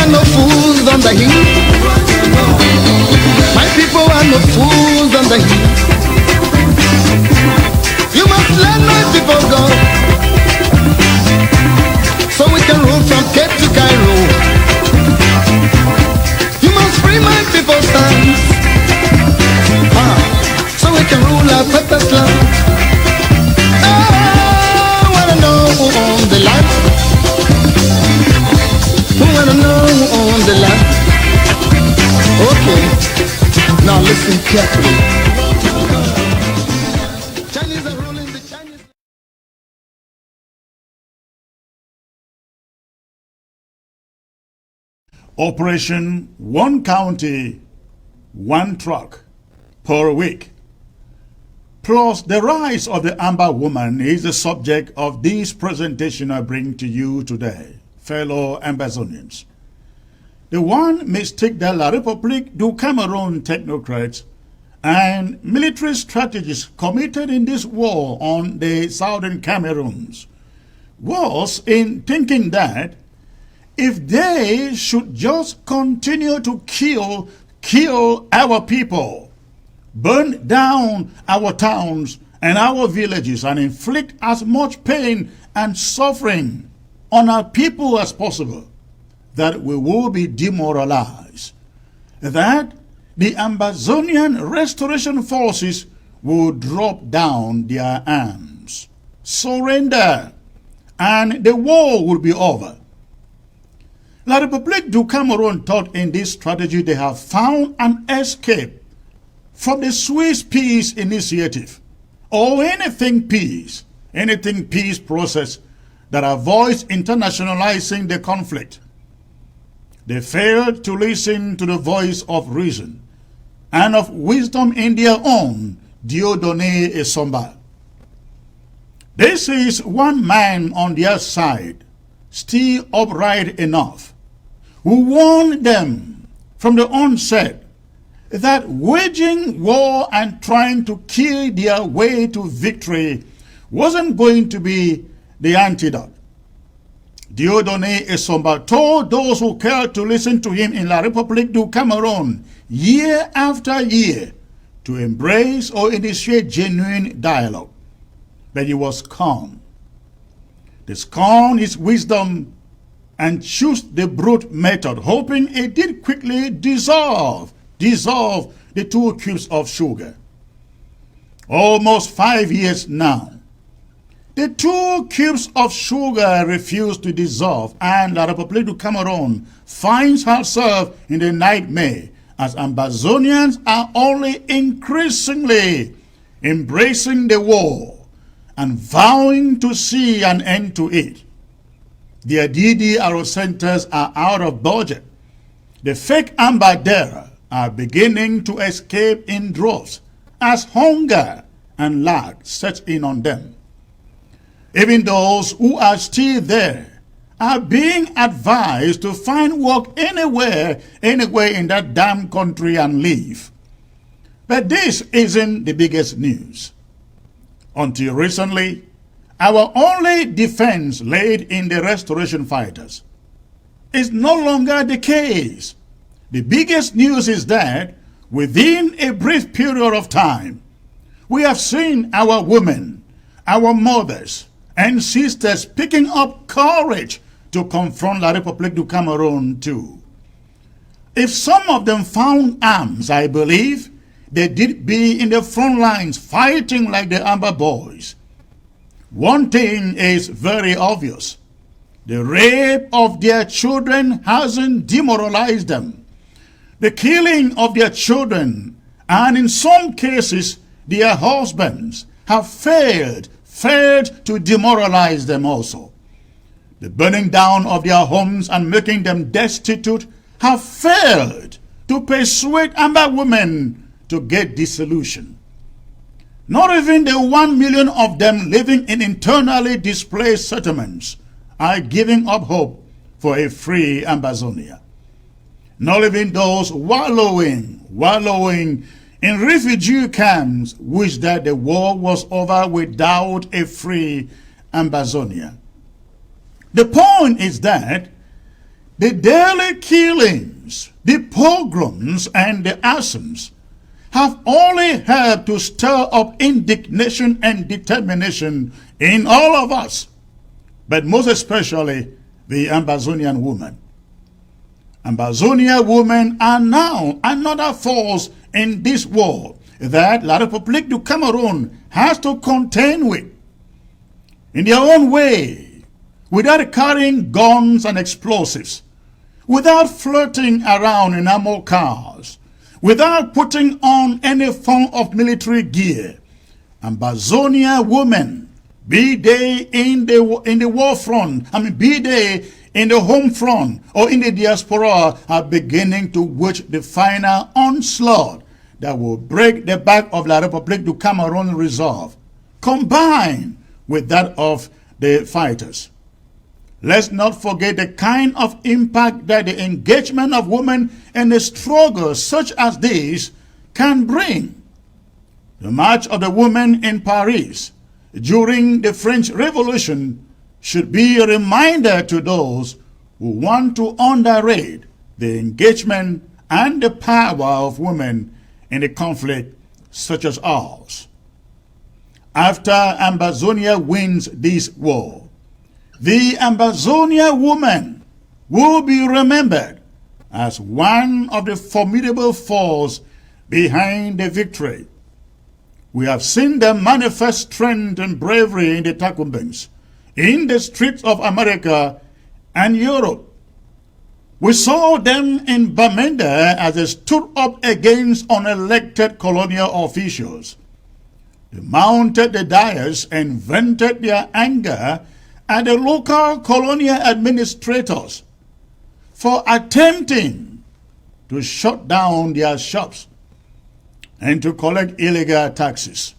are no fools on the heat. My people are no fools on the heat. You must let my people go, so we can rule from Cape to Cairo. You must free my people's hands, so we can rule our purpose land. I wanna know who owns the land. Who wanna know who owns the land? Okay, now listen carefully. Chinese are ruling the Chinese. Operation One County, One Truck per week. Plus, the rise of the Amber Woman is the subject of this presentation I bring to you today, fellow Amazonians. The one mistake that La République du Cameroun technocrats and military strategists committed in this war on the southern Cameroons was in thinking that if they should just continue to kill our people, burn down our towns and our villages, and inflict as much pain and suffering on our people as possible, that we will be demoralized, that the Amazonian restoration forces will drop down their arms, surrender, and the war will be over. La République du Cameroun thought in this strategy they have found an escape from the Swiss peace initiative, or anything peace process that avoids internationalizing the conflict. They failed to listen to the voice of reason and of wisdom in their own Dieudonné Essomba. This is one man on their side, still upright enough, who warned them from the onset that waging war and trying to kill their way to victory wasn't going to be the antidote. Dieudonné Essomba told those who cared to listen to him in La République du Cameroun year after year to embrace or initiate genuine dialogue. But he was calm. They scorned his wisdom and chose the brute method, hoping it did quickly dissolve the 2 cubes of sugar. Almost 5 years now, the 2 cubes of sugar refuse to dissolve, and La République du Cameroun finds herself in the nightmare as Amazonians are only increasingly embracing the war and vowing to see an end to it. Their DDRO centers are out of budget. The fake Ambadera are beginning to escape in droves as hunger and lack set in on them. Even those who are still there are being advised to find work anywhere in that damn country and leave. But this isn't the biggest news. Until recently, our only defense laid in the restoration fighters is no longer the case. The biggest news is that within a brief period of time, we have seen our women, our mothers, and sisters picking up courage to confront La République du Cameroun too. If some of them found arms, I believe they did be in the front lines fighting like the Amber Boys. One thing is very obvious. The rape of their children hasn't demoralized them. The killing of their children, and in some cases their husbands, have failed to demoralize them also. The burning down of their homes and making them destitute have failed to persuade Amber women to get dissolution. Not even the 1 million of them living in internally displaced settlements are giving up hope for a free Amazonia. Not even those wallowing in refugee camps wish that the war was over without a free Amazonia. The point is that The daily killings, the pogroms, and the arsons have only helped to stir up indignation and determination in all of us, but most especially the Amazonian women. Amazonian women are now another force in this war that La République du Cameroon has to contend with. In their own way, without carrying guns and explosives, without flirting around in armored cars, without putting on any form of military gear, Amazonian women, be they in the war front, be they in the home front or in the diaspora, are beginning to wage the final onslaught that will break the back of La République du Cameroon resolve, combined with that of the fighters. Let's not forget the kind of impact that the engagement of women in a struggle such as this can bring. The March of the Women in Paris during the French Revolution should be a reminder to those who want to underrate the engagement and the power of women in a conflict such as ours. After Amazonia wins this war, the Amazonian woman will be remembered as one of the formidable forces behind the victory. We have seen them manifest strength and bravery in the Tacumbens, in the streets of America and Europe. We saw them in Bamenda as they stood up against unelected colonial officials. They mounted the dais and vented their anger at the local colonial administrators for attempting to shut down their shops and to collect illegal taxes.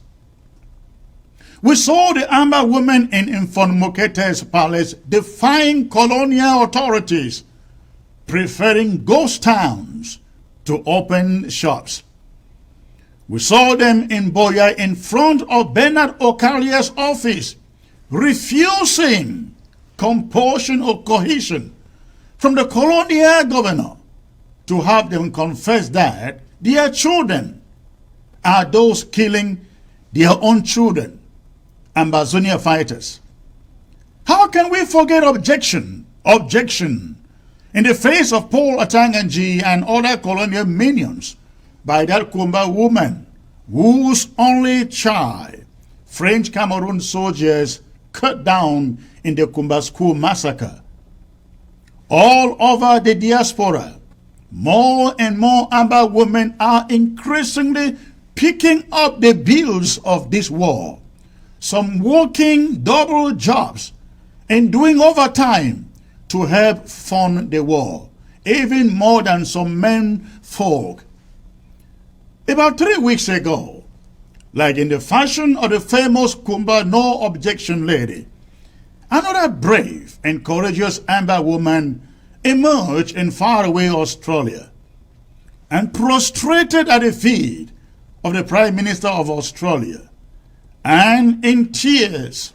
We saw the Amber women in Infonmokete's palace defying colonial authorities, preferring ghost towns to open shops. We saw them in Boya in front of Bernard Okalia's office, refusing compulsion or cohesion from the colonial governor to have them confess that their children are those killing their own children, Ambazonia fighters. How can we forget objection in the face of Paul Atanganji and other colonial minions by that Kumba woman whose only child French Cameroon soldiers cut down in the Kumba school massacre? All over the diaspora, more and more Amber women are increasingly picking up the bills of this war, some working double jobs and doing overtime to help fund the war, even more than some men folk. About 3 weeks ago, like in the fashion of the famous Kumba no objection lady, another brave and courageous Amber woman emerged in faraway Australia and prostrated at the feet of the Prime Minister of Australia and in tears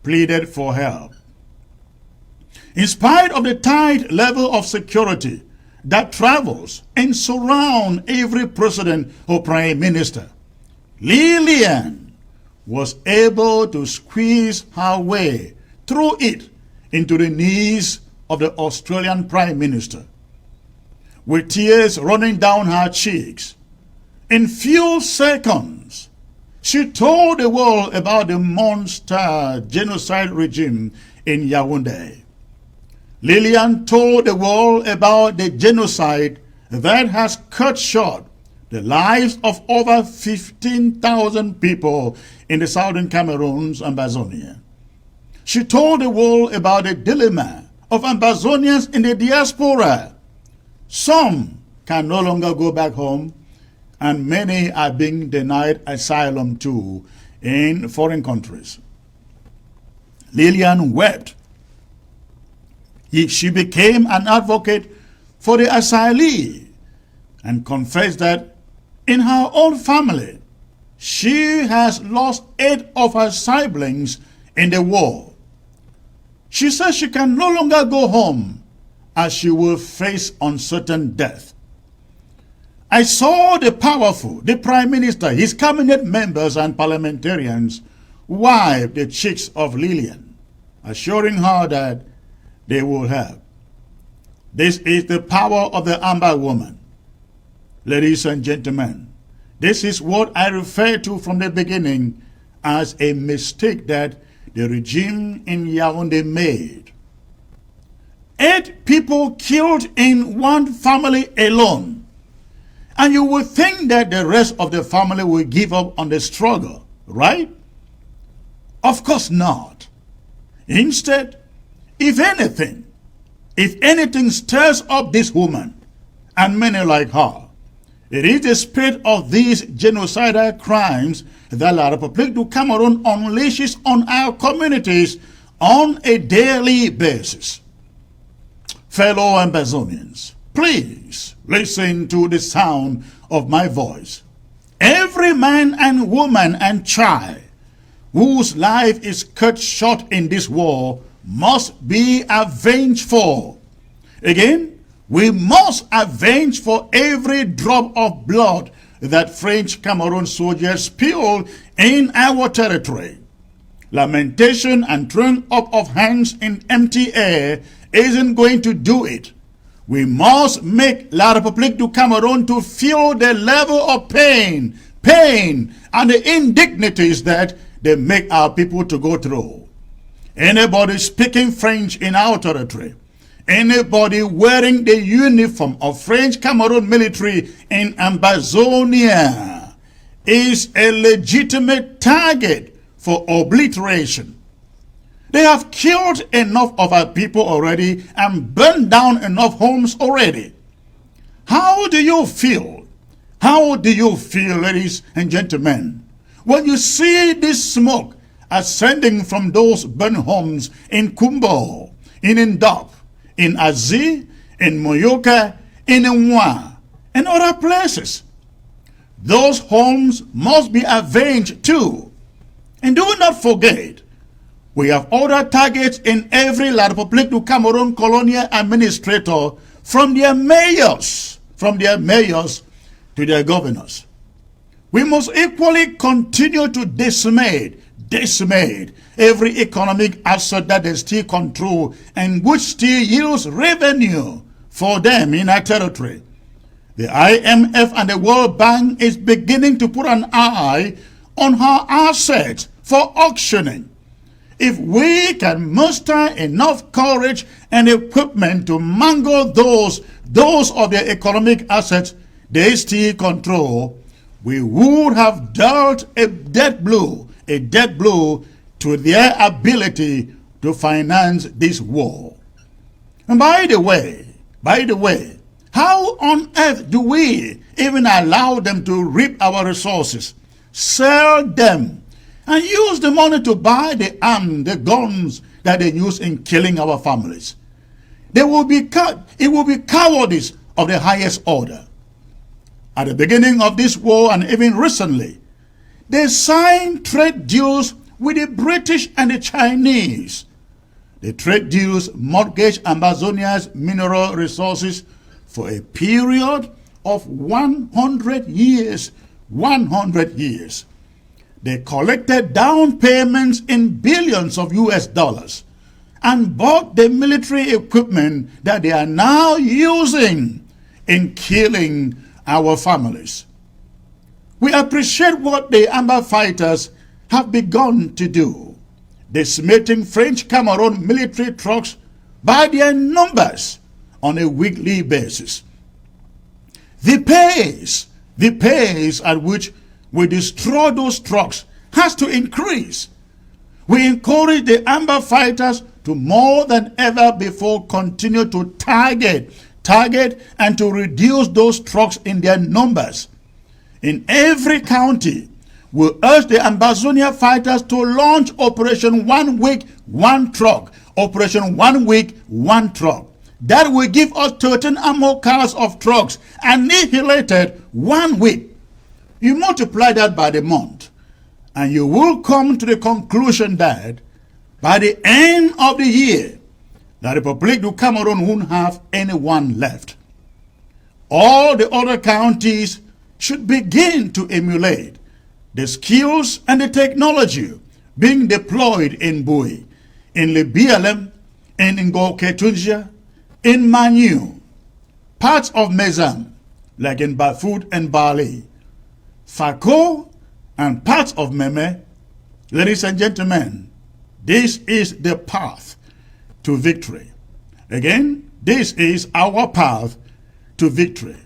pleaded for help. In spite of the tight level of security that travels and surrounds every president or prime minister, Lillian was able to squeeze her way through it into the knees of the Australian Prime Minister. With tears running down her cheeks, in few seconds, she told the world about the monster genocide regime in Yaoundé. Lillian told the world about the genocide that has cut short the lives of over 15,000 people in the southern Cameroon's Ambazonia. She told the world about the dilemma of Ambazonians in the diaspora. Some can no longer go back home, and many are being denied asylum too in foreign countries. Lillian wept. She became an advocate for the asylee and confessed that in her own family, she has lost 8 of her siblings in the war. She says she can no longer go home as she will face uncertain death. I saw the powerful, the Prime Minister, his cabinet members and parliamentarians wipe the cheeks of Lillian, assuring her that they will help. This is the power of the Amber Woman. Ladies and gentlemen, this is what I referred to from the beginning as a mistake that the regime in Yaoundé made. 8 people killed in one family alone. And you would think that the rest of the family will give up on the struggle, right? Of course not. Instead, if anything stirs up this woman and many like her, it is the spirit of these genocidal crimes that La République du Cameroon unleashes on our communities on a daily basis. Fellow Ambazonians, please listen to the sound of my voice. Every man and woman and child whose life is cut short in this war must be avenged for. Again, we must avenge for every drop of blood that French Cameroon soldiers spilled in our territory. Lamentation and throwing up of hands in empty air isn't going to do it. We must make La République du Cameroon to feel the level of pain, and the indignities that they make our people to go through. Anybody speaking French in our territory, anybody wearing the uniform of French Cameroon military in Ambazonia is a legitimate target for obliteration. They have killed enough of our people already and burned down enough homes already. How do you feel? How do you feel, ladies and gentlemen, when you see this smoke ascending from those burnt homes in Kumbo, in Ndop, in Azi, in Moyoka, in Mwa, and other places? Those homes must be avenged too. And do not forget, we have other targets in every La République du Cameroon colonial administrator, from their mayors to their governors. We must equally continue to decimate every economic asset that they still control and which still yields revenue for them in our territory. The IMF and the World Bank is beginning to put an eye on our assets for auctioning. If we can muster enough courage and equipment to mangle those of their economic assets they still control, we would have dealt a dead blow to their ability to finance this war. And by the way, how on earth do we even allow them to reap our resources, sell them, and use the money to buy the guns that they use in killing our families? It will be cowardice of the highest order. At the beginning of this war and even recently, they signed trade deals with the British and the Chinese. The trade deals mortgaged Ambazonia's mineral resources for a period of 100 years. 100 years. They collected down payments in billions of US dollars and bought the military equipment that they are now using in killing our families. We appreciate what the Amber fighters have begun to do, decimating French Cameroon military trucks by their numbers on a weekly basis. The pace at which we destroy those trucks has to increase. We encourage the Amber fighters to more than ever before continue to target and to reduce those trucks in their numbers. In every county, we urge the Ambazonia fighters to launch Operation 1 Week, 1 Truck. Operation 1 Week, 1 Truck. That will give us 13 ammo cars of trucks annihilated 1 week. You multiply that by the month, and you will come to the conclusion that By the end of the year, the Republic du Cameroon won't have anyone left. All the other counties should begin to emulate the skills and the technology being deployed in Bui, in Libialem, in Ngoketunja, in Manu, parts of Mezam, like in Bafut and Bali, Fako, and parts of Meme. Ladies and gentlemen, this is the path to victory. Again, this is our path to victory.